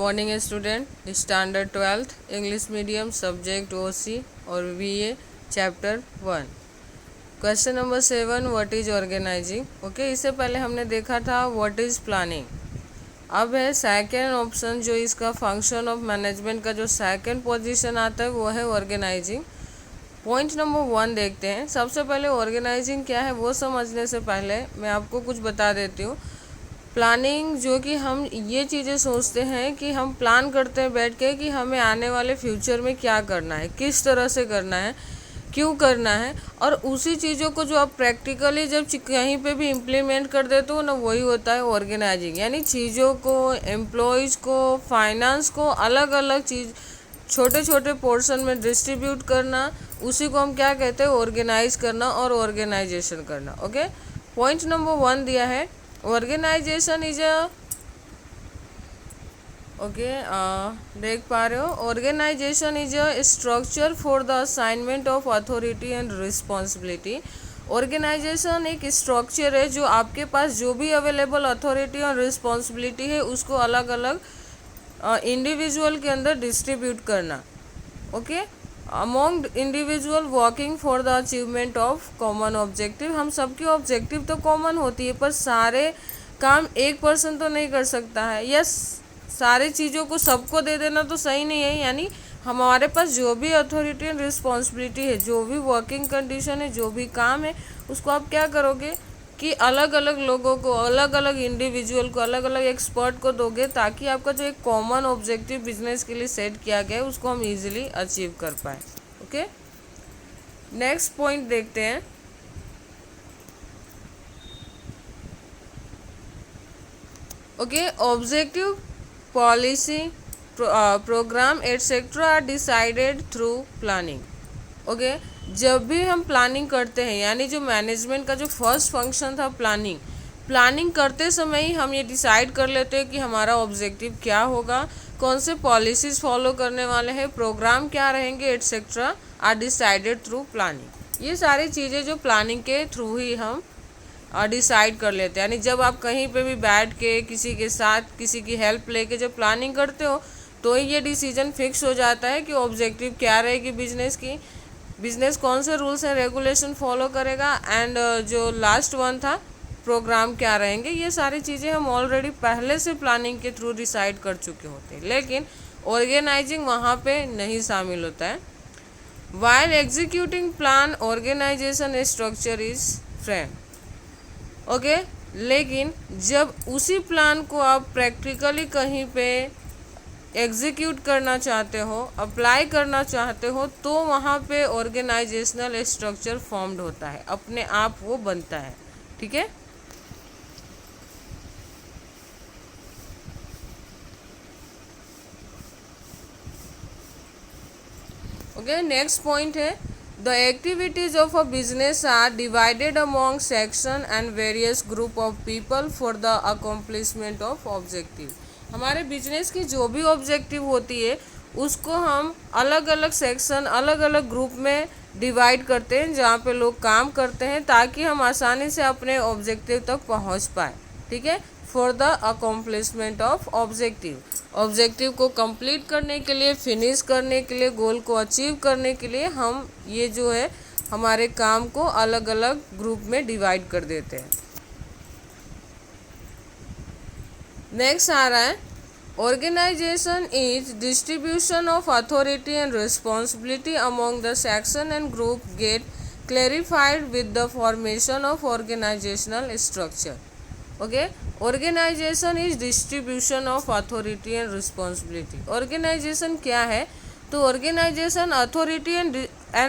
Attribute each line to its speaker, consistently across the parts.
Speaker 1: Morning student. Standard 12th English medium subject OC और BA chapter 1। Question number 7, what is organising. Okay, इससे पहले हमने देखा था व्हाट इज प्लानिंग। अब है सेकेंड ऑप्शन, जो इसका फंक्शन ऑफ मैनेजमेंट का जो सेकेंड पोजीशन आता है वो है ऑर्गेनाइजिंग। पॉइंट नंबर 1 देखते हैं। सबसे पहले ऑर्गेनाइजिंग क्या है वो समझने से पहले मैं आपको कुछ बता देती हूँ। प्लानिंग, जो कि हम ये चीज़ें सोचते हैं कि हम प्लान करते हैं बैठ के कि हमें आने वाले फ्यूचर में क्या करना है, किस तरह से करना है, क्यों करना है, और उसी चीज़ों को जो आप प्रैक्टिकली जब कहीं पे भी इम्प्लीमेंट कर देते हो ना, वही होता है ऑर्गेनाइजिंग। यानी चीज़ों को, एम्प्लॉयज़ को, फाइनेंस को अलग अलग चीज़ छोटे छोटे पोर्शन में डिस्ट्रीब्यूट करना, उसी को हम क्या कहते हैं, ऑर्गेनाइज करना और ऑर्गेनाइजेशन करना। ओके, पॉइंट नंबर 1 दिया है, ऑर्गेनाइजेशन इज देख पा रहे हो, organisation is a structure for the assignment of authority and responsibility. Organisation एक स्ट्रक्चर है जो आपके पास जो भी अवेलेबल अथॉरिटी और रिस्पॉन्सिबिलिटी है उसको अलग अलग इंडिविजुअल के अंदर डिस्ट्रीब्यूट करना। Okay, among individual working for the achievement of common objective. हम सबकी ऑब्जेक्टिव तो कॉमन होती है, पर सारे काम एक पर्सन तो नहीं कर सकता है। यस, सारी चीज़ों को सबको दे देना तो सही नहीं है। यानी हमारे पास जो भी अथॉरिटी एंड रिस्पॉन्सिबिलिटी है, जो भी वर्किंग कंडीशन है, जो भी काम है, उसको आप क्या करोगे कि अलग अलग लोगों को, अलग अलग इंडिविजुअल को, अलग अलग एक्सपर्ट को दोगे, ताकि आपका जो एक कॉमन ऑब्जेक्टिव बिजनेस के लिए सेट किया गया है उसको हम इजीली अचीव कर पाए। ओके, नेक्स्ट पॉइंट देखते हैं। Okay, objective, policy, program etcetera are decided through planning. Okay, जब भी हम प्लानिंग करते हैं, यानी जो मैनेजमेंट का जो फर्स्ट फंक्शन था प्लानिंग करते समय ही हम ये डिसाइड कर लेते हैं कि हमारा ऑब्जेक्टिव क्या होगा, कौन से पॉलिसीज़ फॉलो करने वाले हैं, प्रोग्राम क्या रहेंगे, etcetera are decided through planning. ये सारी चीज़ें जो प्लानिंग के थ्रू ही हम डिसाइड कर लेते हैं। यानी जब आप कहीं पे भी बैठ के किसी के साथ किसी की हेल्प लेके जब प्लानिंग करते हो तो ये डिसीजन फिक्स हो जाता है कि ऑब्जेक्टिव क्या रहेगी बिजनेस की, बिजनेस कौन से रूल्स एंड रेगुलेशन फॉलो करेगा, एंड जो लास्ट वन था प्रोग्राम क्या रहेंगे। ये सारी चीज़ें हम ऑलरेडी पहले से प्लानिंग के थ्रू डिसाइड कर चुके होते हैं, लेकिन ऑर्गेनाइजिंग वहाँ पे नहीं शामिल होता है। While executing plan organisation structure is frame. Okay, लेकिन जब उसी प्लान को आप प्रैक्टिकली कहीं पे एग्जीक्यूट करना चाहते हो, अप्लाई करना चाहते हो, तो वहाँ पे ऑर्गेनाइजेशनल स्ट्रक्चर फॉर्म्ड होता है, अपने आप वो बनता है। ठीक है, ओके, नेक्स्ट पॉइंट है, the activities of a business are divided among section and various group of people for the accomplishment of objective. हमारे बिजनेस की जो भी ऑब्जेक्टिव होती है उसको हम अलग अलग सेक्शन, अलग अलग ग्रुप में डिवाइड करते हैं जहाँ पे लोग काम करते हैं, ताकि हम आसानी से अपने ऑब्जेक्टिव तक पहुँच पाए। ठीक है, for the accomplishment of objective, objective को कंप्लीट करने के लिए, फिनिश करने के लिए, गोल को अचीव करने के लिए हम ये जो है हमारे काम को अलग अलग ग्रुप में डिवाइड कर देते हैं। नेक्स्ट आ रहा है, organisation is distribution of authority and responsibility among the section and group get clarified with the formation of organisational structure. Okay, organisation is distribution of authority and responsibility. Organisation क्या है, तो organisation authority and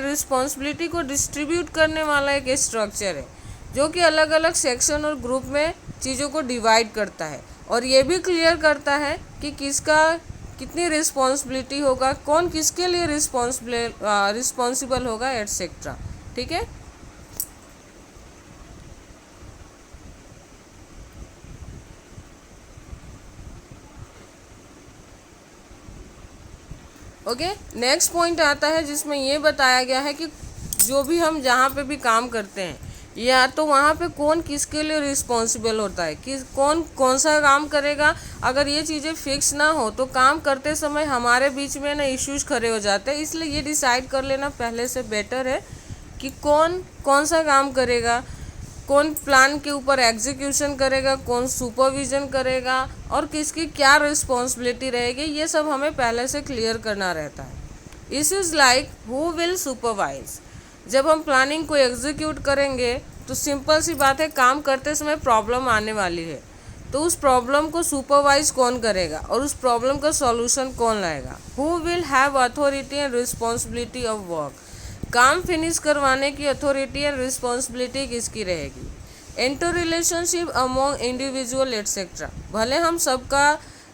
Speaker 1: responsibility को distribute करने वाला एक structure है जो कि अलग अलग सेक्शन और ग्रुप में चीज़ों को डिवाइड करता है, और ये भी क्लियर करता है कि किसका कितनी रिस्पॉन्सिबिलिटी होगा, कौन किसके लिए रिस्पॉन्सिबल होगा, एटसेट्रा। ठीक है, ओके, नेक्स्ट पॉइंट आता है जिसमें ये बताया गया है कि जो भी हम जहाँ पे भी काम करते हैं, या तो वहाँ पे कौन किसके लिए रिस्पॉन्सिबल होता है, कि कौन सा काम करेगा। अगर ये चीज़ें फिक्स ना हो तो काम करते समय हमारे बीच में ना इश्यूज खड़े हो जाते हैं। इसलिए ये डिसाइड कर लेना पहले से बेटर है कि कौन सा काम करेगा, कौन प्लान के ऊपर एग्जीक्यूशन करेगा, कौन सुपरविजन करेगा और किसकी क्या रिस्पॉन्सिबिलिटी रहेगी, ये सब हमें पहले से क्लियर करना रहता है। Issues like who will supervise. जब हम प्लानिंग को एग्जीक्यूट करेंगे तो सिंपल सी बात है, काम करते समय प्रॉब्लम आने वाली है, तो उस प्रॉब्लम को सुपरवाइज कौन करेगा और उस प्रॉब्लम का सॉल्यूशन कौन लाएगा। Who will have authority and responsibility of work. काम फिनिश करवाने की अथॉरिटी एंड रिस्पॉन्सिबिलिटी किसकी रहेगी। Inter relationship among individual etcetera. भले हम सबका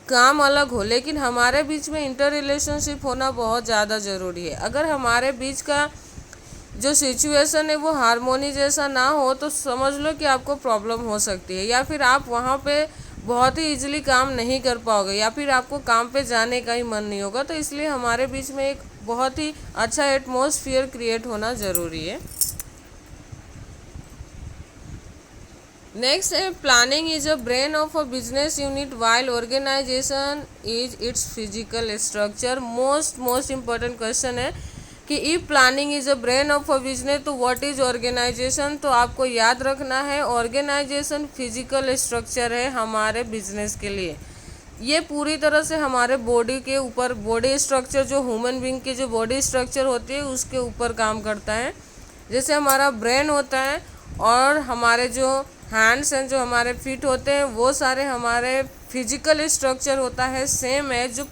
Speaker 1: काम अलग हो, लेकिन हमारे बीच में इंटर रिलेशनशिप होना बहुत ज़्यादा ज़रूरी है। अगर हमारे बीच का जो सिचुएशन है वो हारमोनी जैसा ना हो तो समझ लो कि आपको प्रॉब्लम हो सकती है, या फिर आप वहाँ पे बहुत ही इजीली काम नहीं कर पाओगे, या फिर आपको काम पे जाने का ही मन नहीं होगा। तो इसलिए हमारे बीच में एक बहुत ही अच्छा एटमॉस्फेयर क्रिएट होना ज़रूरी है। नेक्स्ट है, planning is a brain of a business unit while organisation is its physical structure. Most important question है कि if planning is a brain of a business तो व्हाट इज ऑर्गेनाइजेशन। तो आपको याद रखना है, ऑर्गेनाइजेशन फिजिकल स्ट्रक्चर है हमारे बिजनेस के लिए। ये पूरी तरह से हमारे बॉडी के ऊपर, बॉडी स्ट्रक्चर जो ह्यूमन बीइंग की जो बॉडी स्ट्रक्चर होती है उसके ऊपर काम करता है। जैसे हमारा ब्रेन होता है और हमारे जो हैंड्स हैं, जो हमारे फीट होते हैं, वो सारे हमारे फिजिकल स्ट्रक्चर होता है। सेम है, जो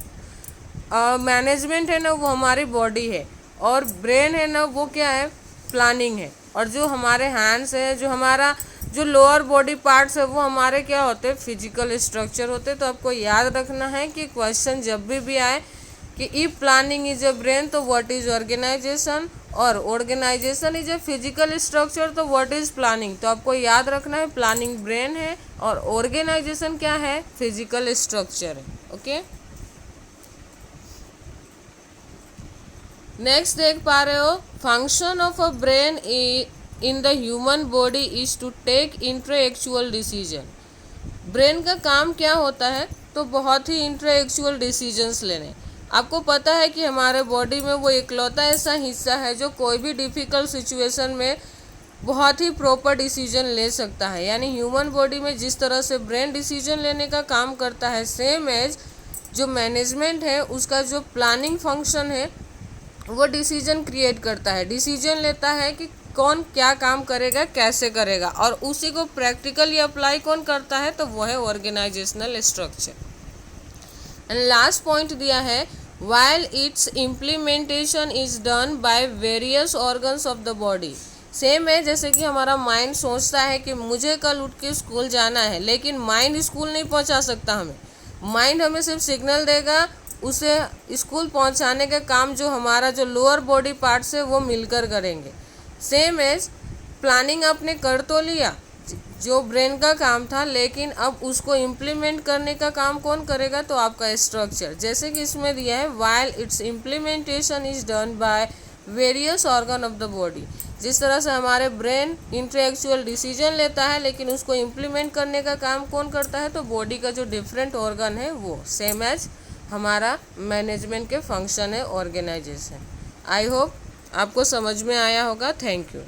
Speaker 1: मैनेजमेंट है ना वो हमारी बॉडी है, और ब्रेन है ना वो क्या है, प्लानिंग है। और जो हमारे हैंड्स है, जो हमारा जो लोअर बॉडी पार्ट्स है वो हमारे क्या होते हैं, फिजिकल स्ट्रक्चर होते हैं। तो आपको याद रखना है कि क्वेश्चन जब भी आए कि if planning is a brain तो व्हाट इज ऑर्गेनाइजेशन, और organisation is a physical structure तो व्हाट इज प्लानिंग। तो आपको याद रखना है प्लानिंग ब्रेन है और ऑर्गेनाइजेशन क्या है, फिजिकल स्ट्रक्चर है। ओके, नेक्स्ट देख पा रहे हो, function of a brain in the human body is to take intellectual decision. Brain का काम क्या होता है, तो बहुत ही इंटेलेक्चुअल डिसीजंस लेने। आपको पता है कि हमारे बॉडी में वो इकलौता ऐसा हिस्सा है जो कोई भी डिफ़िकल्ट सिचुएशन में बहुत ही प्रॉपर डिसीजन ले सकता है। यानी ह्यूमन बॉडी में जिस तरह से ब्रेन डिसीजन लेने का काम करता है, सेम एज जो मैनेजमेंट है उसका जो प्लानिंग फंक्शन है वो डिसीजन क्रिएट करता है, डिसीजन लेता है कि कौन क्या काम करेगा, कैसे करेगा, और उसी को प्रैक्टिकली अप्लाई कौन करता है, तो वो है organisational structure. And last point दिया है, while its implementation is done by various organs of the body। Same है जैसे कि हमारा माइंड सोचता है कि मुझे कल उठ के स्कूल जाना है, लेकिन माइंड स्कूल नहीं पहुंचा सकता हमें। माइंड हमें सिर्फ सिग्नल देगा, उसे स्कूल पहुंचाने का काम जो हमारा जो लोअर बॉडी पार्ट्स है वो मिलकर करेंगे। सेम एज प्लानिंग आपने कर तो लिया जो ब्रेन का काम था, लेकिन अब उसको इम्प्लीमेंट करने का काम कौन करेगा, तो आपका स्ट्रक्चर। जैसे कि इसमें दिया है, while it's implementation is done by various organ of the body. जिस तरह से हमारे ब्रेन इंटेलेक्चुअल डिसीजन लेता है, लेकिन उसको इम्प्लीमेंट करने का काम कौन करता है, तो बॉडी का जो डिफरेंट ऑर्गन है वो। सेम एज हमारा मैनेजमेंट के फंक्शन है ऑर्गेनाइजेशन। आई होप आपको समझ में आया होगा। Thank you.